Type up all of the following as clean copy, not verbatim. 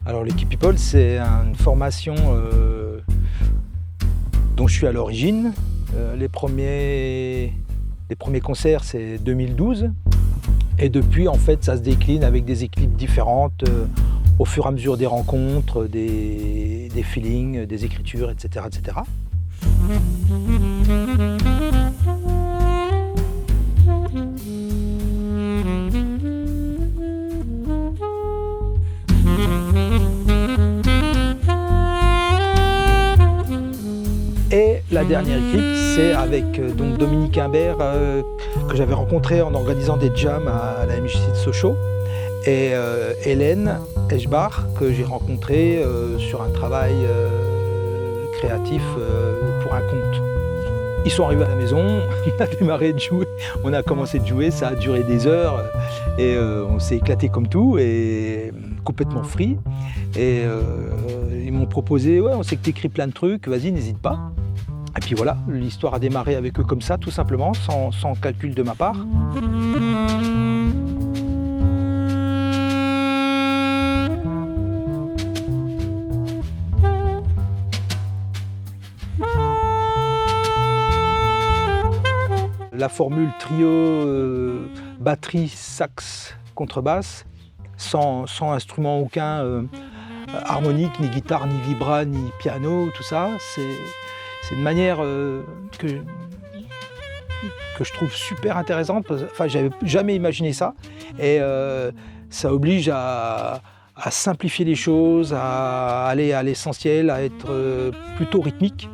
Alors l'équipe People, c'est une formation dont je suis à l'origine. Les premiers concerts, c'est 2012. Et depuis, en fait, ça se décline avec des équipes différentes au fur et à mesure des rencontres, des feelings, des écritures, etc., etc. Et la dernière équipe, c'est avec donc Dominique Imbert, que j'avais rencontré en organisant des jams à la MJC de Sochaux, et Hélène Eschbach, que j'ai rencontré sur un travail créatif pour un conte. Ils sont arrivés à la maison, on a démarré de jouer, on a commencé de jouer, ça a duré des heures, et on s'est éclaté comme tout, et complètement free. Et ils m'ont proposé, ouais, on sait que tu écris plein de trucs, vas-y, n'hésite pas. Et puis voilà, l'histoire a démarré avec eux comme ça, tout simplement, sans calcul de ma part. La formule trio, batterie, sax, contrebasse, sans instrument aucun, harmonique, ni guitare, ni vibra, ni piano, tout ça, c'est une manière que je trouve super intéressante. Enfin, j'avais jamais imaginé ça. Et ça oblige à simplifier les choses, à aller à l'essentiel, à être plutôt rythmique.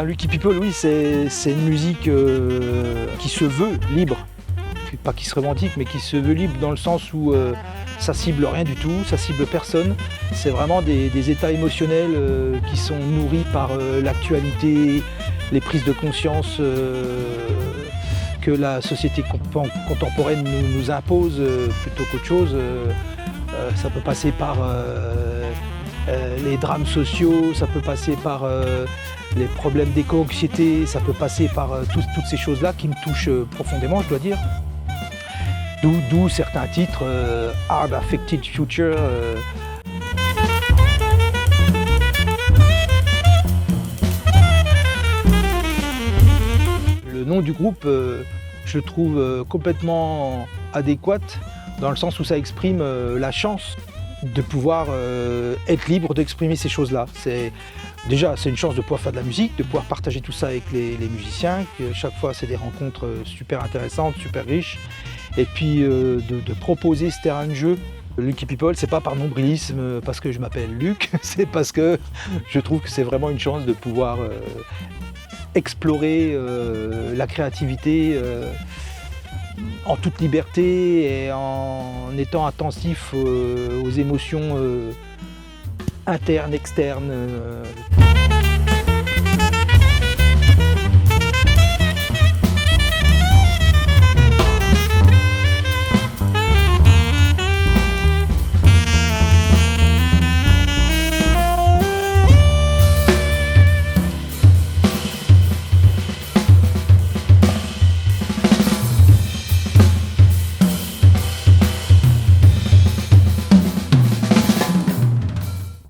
Lucky People, oui, c'est une musique qui se veut libre. Pas qui se revendique, mais qui se veut libre dans le sens où ça cible rien du tout, ça cible personne. C'est vraiment des états émotionnels qui sont nourris par l'actualité, les prises de conscience que la société contemporaine nous impose plutôt qu'autre chose. Ça peut passer par les drames sociaux, ça peut passer par les problèmes d'éco-anxiété, ça peut passer par toutes ces choses-là qui me touchent profondément, je dois dire. D'où certains titres, Hard Affected Future. Le nom du groupe, je le trouve complètement adéquat, dans le sens où ça exprime la chance de pouvoir être libre d'exprimer ces choses-là. Déjà, c'est une chance de pouvoir faire de la musique, de pouvoir partager tout ça avec les musiciens. Chaque fois, c'est des rencontres super intéressantes, super riches. Et puis, de proposer ce terrain de jeu. Lucky People, c'est pas par nombrilisme, parce que je m'appelle Luc, c'est parce que je trouve que c'est vraiment une chance de pouvoir explorer la créativité en toute liberté et en étant attentif aux émotions internes, externes.